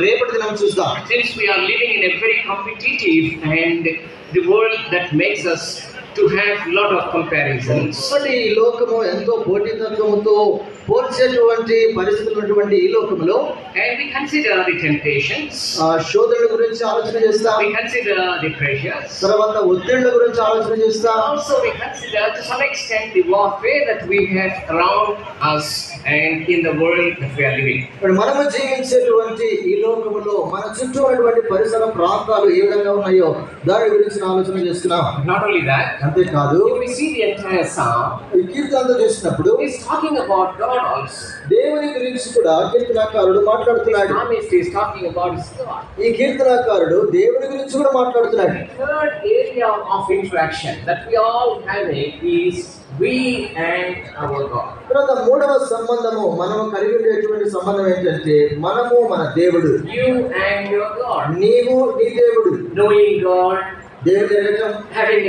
రేపటి దినం చూద్దాం. Since we are living in a very competitive and the world that makes us to have lot of comparisons. ఈ లోకము ఎంతో పోటీతత్వముతో పోల్చేటువంటి పరిస్థితులు ఉన్నటువంటి ఈ లోకంలో And we consider the temptations. శోధనల గురించి ఆలోచన చేస్తాం. We consider the pressures. తర్వాత ఒత్తిళ్ల గురించి ఆలోచన చేస్తాం. Also we consider to some extent the warfare that we have around us and in the world that we are living. మనము జీవించేటువంటి ఈ లోకములో మన చుట్టూ ఉన్నటువంటి పరిసర ప్రాంతాలు ఏ విధంగా ఉన్నాయో దాని గురించి ఆలోచన చేస్తున్నాం. Not only that, అంతేకాదు if we see the entire psalm, ఈ కీర్తనలో చూసినప్పుడు he is talking about God also. దేవుని గురించి కూడా కీర్తనాకారుడు మాట్లాడుతున్నాడు. Psalmist is talking about his God. ఈ కీర్తనాకారుడు దేవుని గురించి కూడా మాట్లాడుతున్నాడు. Third area of interaction that we all have is we and our God. తర్వాత మూడవ సంబంధము మనము కలిగి ఉండేటువంటి సంబంధం ఏంటంటే మనము మన దేవుడు. You and your God. నీవు నీ దేవుడు. Knowing God, దేవుడు ఎరగటం, having